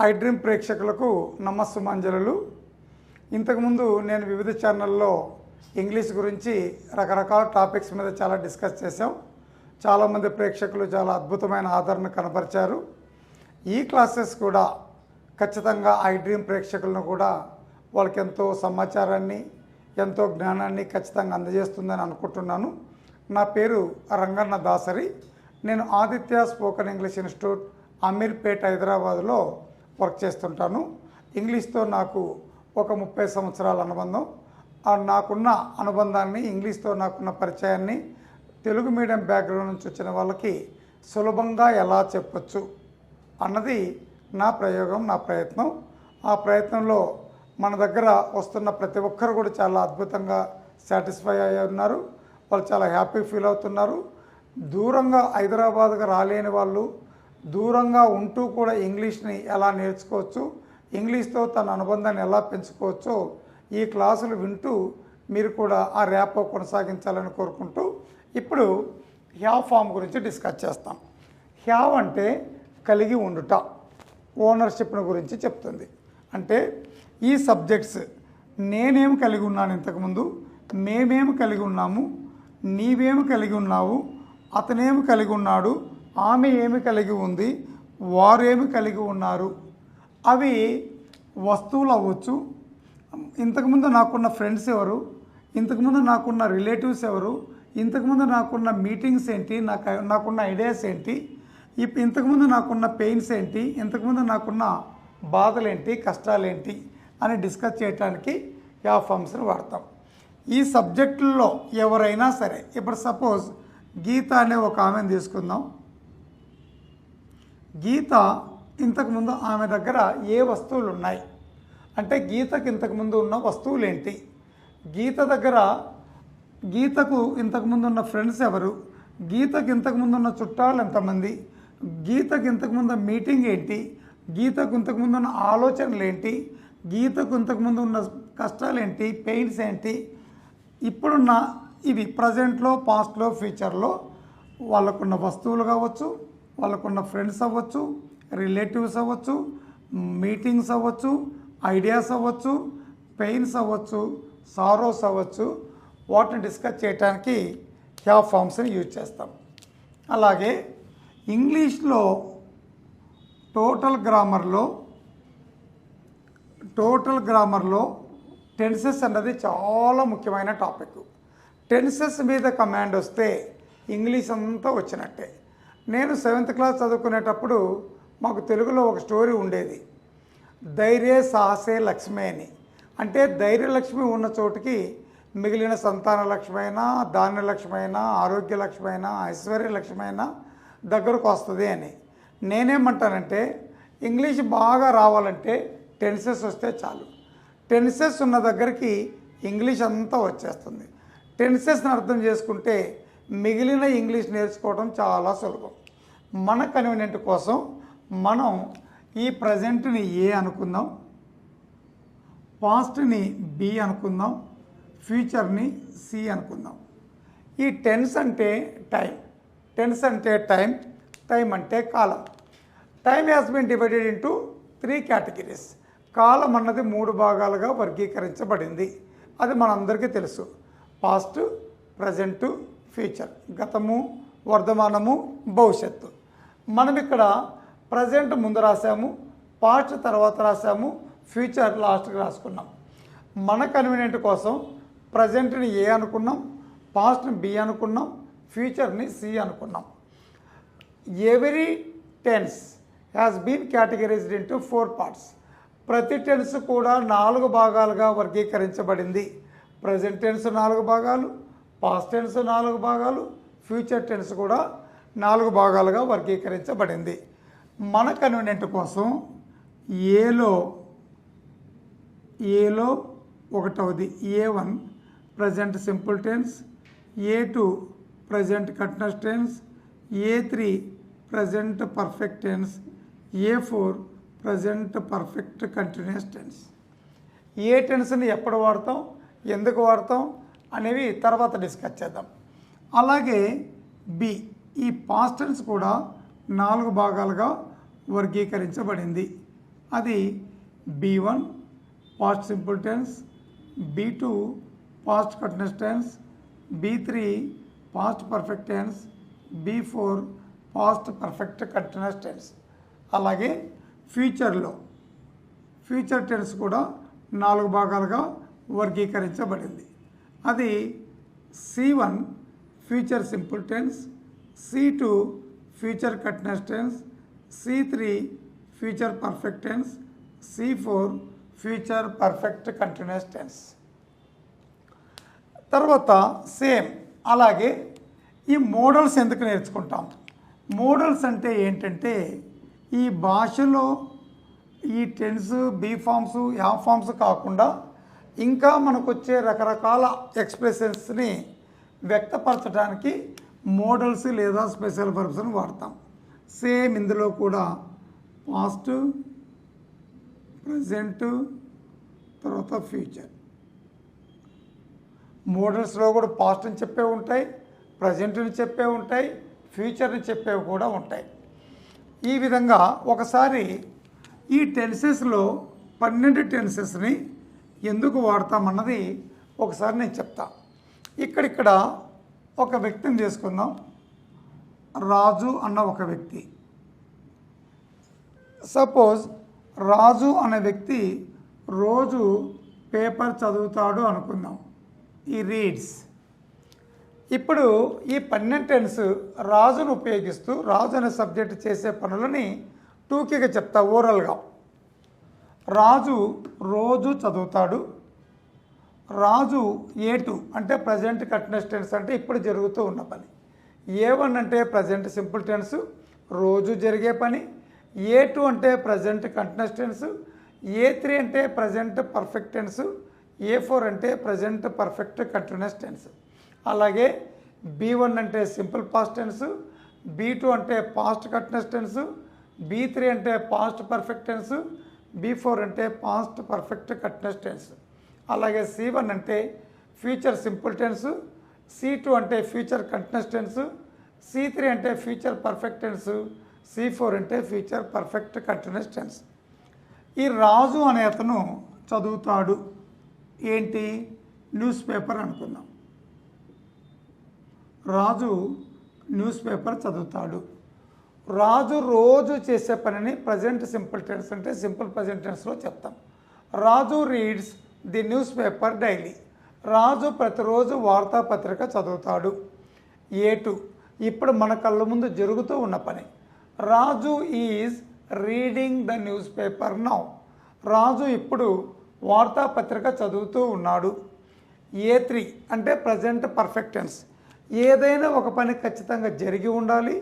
I dream ప్రేక్షకులకు నమస్సుమాంజలు. ఇంతకుముందు నేను వివిధ ఛానల్లో ఇంగ్లీష్ గురించి రకరకాల టాపిక్స్ మీద చాలా డిస్కస్ చేశాం. చాలామంది ప్రేక్షకులు చాలా అద్భుతమైన ఆదరణ కనపరిచారు. ఈ క్లాసెస్ కూడా ఖచ్చితంగా ఐ డ్రీమ్ ప్రేక్షకులను కూడా వాళ్ళకి ఎంతో సమాచారాన్ని, ఎంతో జ్ఞానాన్ని ఖచ్చితంగా అందజేస్తుందని అనుకుంటున్నాను. నా పేరు రంగన్న దాసరి. నేను Aditya spoken English institute, Ameerpet, హైదరాబాద్లో వర్క్ చేస్తుంటాను. ఇంగ్లీష్తో నాకు ఒక 30 సంవత్సరాల అనుబంధం. నాకున్న అనుబంధాన్ని, ఇంగ్లీష్తో నాకున్న పరిచయాన్ని తెలుగు మీడియం బ్యాక్గ్రౌండ్ నుంచి వచ్చిన వాళ్ళకి సులభంగా ఎలా చెప్పచ్చు అన్నది నా ప్రయోగం, నా ప్రయత్నం. ఆ ప్రయత్నంలో మన దగ్గర వస్తున్న ప్రతి ఒక్కరు కూడా చాలా అద్భుతంగా సాటిస్ఫై అయ్యి ఉన్నారు. వాళ్ళు చాలా హ్యాపీ ఫీల్ అవుతున్నారు. దూరంగా హైదరాబాద్గా రాలేని వాళ్ళు దూరంగా ఉంటూ కూడా ఇంగ్లీష్ని ఎలా నేర్చుకోవచ్చు, ఇంగ్లీష్తో తన అనుబంధాన్ని ఎలా పెంచుకోవచ్చో ఈ క్లాసులు వింటూ మీరు కూడా ఆ ర్యాపో కొనసాగించాలని కోరుకుంటూ ఇప్పుడు హ్యావ్ ఫామ్ గురించి డిస్కస్ చేస్తాం. హ్యావ్ అంటే కలిగి ఉండుట, ఓనర్షిప్ను గురించి చెప్తుంది. అంటే ఈ సబ్జెక్ట్స్ నేనేమి కలిగి ఉన్నాను, ఇంతకుముందు మేమేమి కలిగి ఉన్నాము, నీవేమి కలిగి ఉన్నావు, అతనేమి కలిగి ఉన్నాడు, ఆమె ఏమి కలిగి ఉంది, వారేమి కలిగి ఉన్నారు. అవి వస్తువులు అవ్వచ్చు. ఇంతకుముందు నాకున్న ఫ్రెండ్స్ ఎవరు, ఇంతకుముందు నాకున్న రిలేటివ్స్ ఎవరు, ఇంతకుముందు నాకున్న మీటింగ్స్ ఏంటి, నాకున్న ఐడియాస్ ఏంటి, ఇంతకుముందు నాకున్న పెయిన్స్ ఏంటి, ఇంతకుముందు నాకున్న బాధలేంటి, కష్టాలేంటి అని డిస్కస్ చేయడానికి హ్యావ్ ఫామ్స్ని వాడతాం. ఈ సబ్జెక్టుల్లో ఎవరైనా సరే, ఇప్పుడు సపోజ్ గీత అనే ఒక ఆమెను తీసుకుందాం. గీత ఇంతకుముందు ఆమె దగ్గర ఏ వస్తువులు ఉన్నాయి అంటే గీతకు ఇంతకుముందు ఉన్న వస్తువులు ఏంటి, గీతకు ఇంతకుముందు ఉన్న ఫ్రెండ్స్ ఎవరు, గీతకు ఇంతకుముందు ఉన్న చుట్టాలు ఎంతమంది, గీతకు ఇంతకుముందు మీటింగ్ ఏంటి, గీతకు ఇంతకుముందు ఉన్న ఆలోచనలు ఏంటి, గీతకు ఇంతకుముందు ఉన్న కష్టాలు ఏంటి, పెయిన్స్ ఏంటి, ఇప్పుడున్న ఇవి ప్రజెంట్లో, పాస్ట్లో, ఫ్యూచర్లో వాళ్ళకున్న వస్తువులు కావచ్చు, వాళ్ళకున్న ఫ్రెండ్స్ అవ్వచ్చు, రిలేటివ్స్ అవ్వచ్చు, మీటింగ్స్ అవ్వచ్చు, ఐడియాస్ అవ్వచ్చు, పెయిన్స్ అవ్వచ్చు, సారోస్ అవ్వచ్చు. వాటిని డిస్కస్ చేయడానికి హ్యావ్ ఫామ్స్ని యూజ్ చేస్తాం. అలాగే ఇంగ్లీష్లో టోటల్ గ్రామర్లో టెన్సెస్ అన్నది చాలా ముఖ్యమైన టాపిక్. టెన్సెస్ మీద కమాండ్ వస్తే ఇంగ్లీష్ అంతా వచ్చినట్టే. నేను 7th క్లాస్ చదువుకునేటప్పుడు మాకు తెలుగులో ఒక స్టోరీ ఉండేది, ధైర్య సాహసే లక్ష్మి అని. అంటే ధైర్యలక్ష్మి ఉన్న చోటుకి మిగిలిన సంతాన లక్ష్మి అయినా, ధాన్య లక్ష్మి అయినా, ఆరోగ్య లక్ష్మి అయినా, ఐశ్వర్య లక్ష్మి అయినా దగ్గరకు వస్తుంది అని. నేనేమంటానంటే ఇంగ్లీష్ బాగా రావాలంటే టెన్సెస్ వస్తే చాలు. టెన్సెస్ ఉన్న దగ్గరికి ఇంగ్లీష్ అంతా వచ్చేస్తుంది. టెన్సెస్ని అర్థం చేసుకుంటే మిగిలిన ఇంగ్లీష్ నేర్చుకోవడం చాలా సులభం. మన కన్వీనియంట్ కోసం మనం ఈ ప్రజెంట్ని ఏ అనుకుందాం, పాస్ట్ని బి అనుకుందాం, ఫ్యూచర్ని సి అనుకుందాం. ఈ టెన్స్ అంటే టైం, టైం అంటే కాలం. Time has been divided into 3 categories. కాలం అన్నది 3 భాగాలుగా వర్గీకరించబడింది. అది మనందరికీ తెలుసు. Past, present, future. గతము, వర్ధమానము, భవిష్యత్తు. మనం ఇక్కడ ప్రజెంట్ ముందు రాసాము, పాస్ట్ తర్వాత రాసాము, ఫ్యూచర్ లాస్ట్కి రాసుకున్నాం. మన కన్వీనియంట్ కోసం ప్రజెంట్ని ఏ అనుకున్నాం, పాస్ట్ని బి అనుకున్నాం, ఫ్యూచర్ని సి అనుకున్నాం. Every tense has been categorised into 4 parts. ప్రతి టెన్స్ కూడా 4 భాగాలుగా వర్గీకరించబడింది. ప్రజెంట్ టెన్స్ 4 భాగాలు, పాస్ట్ టెన్స్ 4 భాగాలు, ఫ్యూచర్ టెన్స్ కూడా 4 భాగాలుగా వర్గీకరించబడింది. మన కన్వీనియంట్ కోసం ఏలో ఒకటవది A1 present simple tense, A2 present continuous tense, A3 present perfect tense, A4 present perfect continuous tense. ఏ టెన్స్ని ఎప్పుడు వాడతాం, ఎందుకు వాడతాం అనేవి తర్వాత డిస్కస్ చేద్దాం. అలాగే బి, ఈ పాస్ట్ టెన్స్ కూడా 4 భాగాలుగా వర్గీకరించబడింది. అది B1 past simple tense, B2 past continuous tense, B3 past perfect tense, B4 past perfect continuous tense. అలాగే ఫ్యూచర్లో ఫ్యూచర్ టెన్స్ కూడా 4 భాగాలుగా వర్గీకరించబడింది. అది C1 future simple tense, C2 future continuous tense, C3 future perfect tense, C4 future perfect continuous tense. తర్వాత same అలాగే ఈ models ఎందుకు నేర్చుకుంటాం? మోడల్స్ అంటే ఏంటంటే ఈ భాషలో ఈ టెన్స్, బీ ఫామ్స్, యా ఫామ్స్ కాకుండా ఇంకా మనకు వచ్చే రకరకాల ఎక్స్ప్రెషన్స్ని వ్యక్తపరచడానికి మోడల్స్ లేదా స్పెషల్ వర్బ్స్ని వాడతాం. సేమ్ ఇందులో కూడా పాస్ట్, ప్రజెంట్, తర్వాత ఫ్యూచర్. మోడల్స్లో కూడా పాస్ట్ని చెప్పేవి ఉంటాయి, ప్రజెంట్ని చెప్పేవి ఉంటాయి, ఫ్యూచర్ని చెప్పేవి కూడా ఉంటాయి. ఈ విధంగా ఒకసారి ఈ టెన్సెస్లో 12 టెన్సెస్ని ఎందుకు వాడతామన్నది ఒకసారి నేను చెప్తా. ఇక్కడ ఒక వ్యక్తిని తీసుకుందాం. రాజు అన్న ఒక వ్యక్తి. సపోజ్ రాజు అనే వ్యక్తి రోజు పేపర్ చదువుతాడు అనుకుందాం. ఈ రీడ్స్. ఇప్పుడు ఈ 12 టెన్స్ రాజును ఉపయోగిస్తూ రాజు అనే సబ్జెక్ట్ చేసే పనులని టూకీగా చెప్తా ఓరల్గా. రాజు రోజు చదువుతాడు. రాజు A2 అంటే ప్రజెంట్ కంటిన్యూస్ టెన్స్ అంటే ఇప్పుడు జరుగుతూ ఉన్న పని. A1 అంటే ప్రజెంట్ సింపుల్ టెన్స్ రోజు జరిగే పని. A2 అంటే ప్రజెంట్ కంటిన్యూస్ టెన్స్. A3 అంటే ప్రజెంట్ పర్ఫెక్ట్ టెన్స్. A4 అంటే ప్రజెంట్ పర్ఫెక్ట్ కంటిన్యూస్ టెన్స్. అలాగే B1 అంటే సింపుల్ పాస్ట్ టెన్స్, B2 అంటే పాస్ట్ కంటిన్యూస్ టెన్స్, B3 అంటే పాస్ట్ పర్ఫెక్ట్ టెన్స్, B4 అంటే పాస్ట్ పర్ఫెక్ట్ కంటిన్యూస్ టెన్స్. అలాగే C1 అంటే ఫ్యూచర్ సింపుల్ టెన్స్, C2 అంటే ఫ్యూచర్ కంటిన్యూస్ టెన్స్, C3 అంటే ఫ్యూచర్ పర్ఫెక్ట్ టెన్స్, C4 అంటే ఫ్యూచర్ పర్ఫెక్ట్ కంటిన్యూస్ టెన్స్. ఈ రాజు అనే అతను చదువుతాడు. ఏంటి? న్యూస్ పేపర్ అనుకుందాం. రాజు న్యూస్ పేపర్ చదువుతాడు. రాజు రోజు చేసే పనిని ప్రజెంట్ సింపుల్ టెన్స్ అంటే సింపుల్ ప్రజెంట్ టెన్స్లో చెప్తాం. Raju reads the newspaper daily. Raju ప్రతిరోజు వార్తాపత్రిక చదువుతాడు. A2 ఇప్పుడు మన కళ్ళ ముందు జరుగుతూ ఉన్న పని. Raju is reading the newspaper now. Raju ఇప్పుడు వార్తాపత్రిక చదువుతూ ఉన్నాడు. A3 అంటే ప్రజెంట్ పర్ఫెక్ట్ టెన్స్. ఏదైనా ఒక పని ఖచ్చితంగా జరిగి ఉండాలి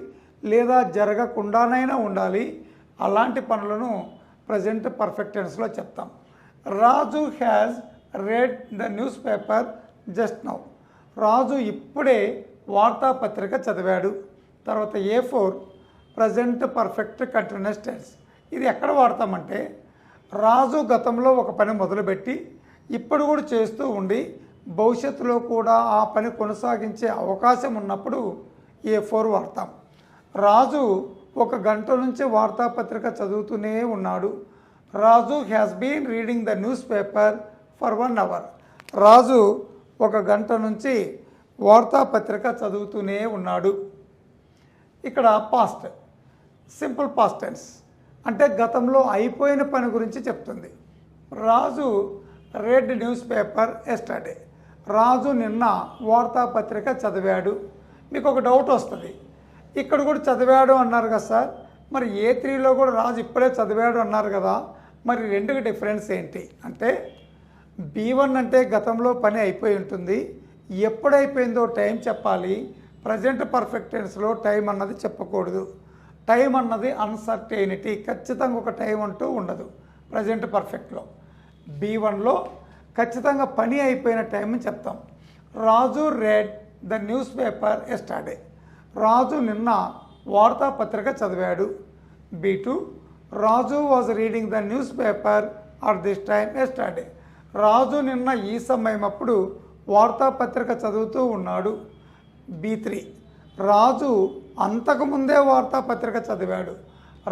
లేదా జరగకుండానైనా ఉండాలి. అలాంటి పనులను ప్రజెంట్ పర్ఫెక్ట్ టెన్స్లో చెప్తాం. Raju has read the newspaper just now. Raju ఇప్పుడే వార్తాపత్రిక చదివాడు. తర్వాత A4 present perfect continuous tense. ఇది ఎక్కడ వాడతామంటే రాజు గతంలో ఒక పని మొదలుపెట్టి ఇప్పుడు కూడా చేస్తూ ఉండి భవిష్యత్తులో కూడా ఆ పని కొనసాగించే అవకాశం ఉన్నప్పుడు A4 వాడతాం. రాజు 1 గంట నుంచి వార్తాపత్రిక చదువుతూనే ఉన్నాడు. Raju has been reading the newspaper for 1 hour. Raju 1 గంట నుంచి వార్తాపత్రిక చదువుతూనే ఉన్నాడు. ఇక్కడ పాస్ట్ సింపుల్ పాస్ట్ టెన్స్ అంటే గతంలో అయిపోయిన పని గురించి చెప్తుంది. రాజు red news paper yesterday. Raju నిన్న వార్తాపత్రిక చదివాడు. మీకు ఒక డౌట్ వస్తుంది, ఇక్కడ కూడా చదివాడు అన్నారు కదా సార్, మరి A3లో కూడా రాజు ఇప్పుడే చదివాడు అన్నారు కదా, మరి రెండుకి డిఫరెన్స్ ఏంటి అంటే B1 అంటే గతంలో పని అయిపోయి ఉంటుంది. ఎప్పుడైపోయిందో టైం చెప్పాలి. ప్రజెంట్ పర్ఫెక్ట్ టెన్స్లో టైం అన్నది చెప్పకూడదు. టైం అన్నది అన్సర్టైనిటీ, ఖచ్చితంగా ఒక టైం అంటూ ఉండదు. ప్రజెంట్ పర్ఫెక్ట్లో B1లో ఖచ్చితంగా పని అయిపోయిన టైం చెప్తాం. Raju read the newspaper yesterday. Raju నిన్న వార్తాపత్రిక చదివాడు. B2 Raju was reading the newspaper at this time yesterday. Raju నిన్న ఈ సమయం అప్పుడు వార్తాపత్రిక చదువుతూ ఉన్నాడు. B3 రాజు అంతకుముందే వార్తాపత్రిక చదివాడు.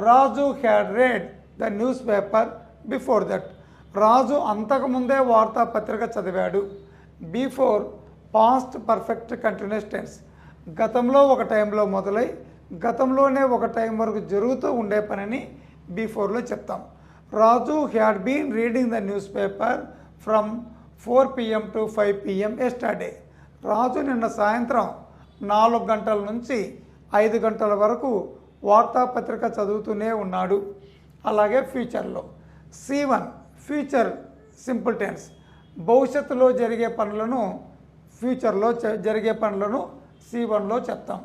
Raju had read the newspaper before that. Raju అంతకుముందే వార్తాపత్రిక చదివాడు. B four past perfect continuous tense. గతంలో ఒక టైంలో మొదలై గతంలోనే ఒక టైం వరకు జరుగుతూ ఉండే పనిని బిఫోర్లో చెప్తాం. Raju had been reading the newspaper from 4 PM to 5 PM yesterday. Raju నిన్న సాయంత్రం 4 గంటల నుంచి 5 గంటల వరకు వార్తాపత్రిక చదువుతూనే ఉన్నాడు. అలాగే ఫ్యూచర్లో C1 ఫ్యూచర్ సింపుల్ టెన్స్. భవిష్యత్తులో జరిగే పనులను ఫ్యూచర్లో జరిగే పనులను C1లో చెప్తాం.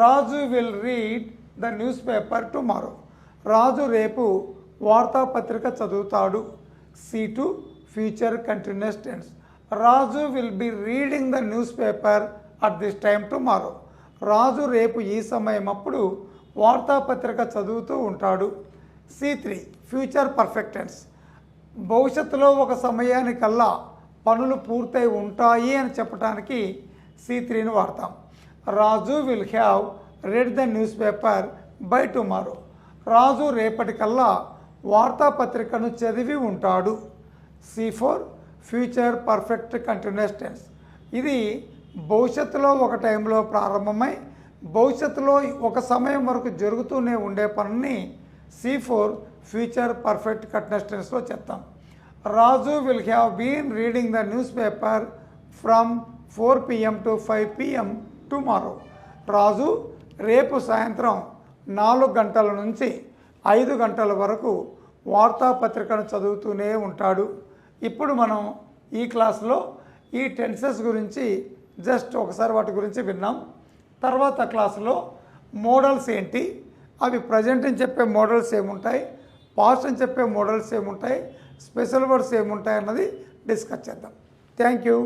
Raju will read the newspaper tomorrow. Raju రేపు వార్తాపత్రిక చదువుతాడు. C2 future continuous tense. Raju will be reading the newspaper at this time tomorrow. Raju రేపు ఈ సమయం అప్పుడు వార్తాపత్రిక చదువుతూ ఉంటాడు. C3 future perfect tense. భవిష్యత్తులో ఒక సమయానికల్లా పనులు పూర్తయి ఉంటాయి అని చెప్పడానికి C3ని వాడతాం. Raju will have read the newspaper by tomorrow. Raju రేపటికల్లా వార్తాపత్రికను చదివి ఉంటాడు. C4 future perfect continuous tense. ఇది భవిష్యత్తులో ఒక టైంలో ప్రారంభమై భవిష్యత్తులో ఒక సమయం వరకు జరుగుతూనే ఉండే పనిని C4 ఫ్యూచర్ పర్ఫెక్ట్ కంటిన్యూస్ టెన్స్లో చెప్తాం. Raju will have been reading the newspaper from 4 PM to 5 PM tomorrow. Raju రేపు సాయంత్రం 4 గంటల నుంచి 5 గంటల వరకు వార్తాపత్రికను చదువుతూనే ఉంటాడు. ఇప్పుడు మనం ఈ క్లాస్లో ఈ టెన్సెస్ గురించి జస్ట్ ఒకసారి వాటి గురించి విన్నాం. తర్వాత క్లాసులో మోడల్స్ ఏంటి, అవి ప్రజెంట్ అని చెప్పే మోడల్స్ ఏముంటాయి, పాస్ట్ అని చెప్పే మోడల్స్ ఏముంటాయి, స్పెషల్ వర్డ్స్ ఏముంటాయి అన్నది డిస్కస్ చేద్దాం. Thank you.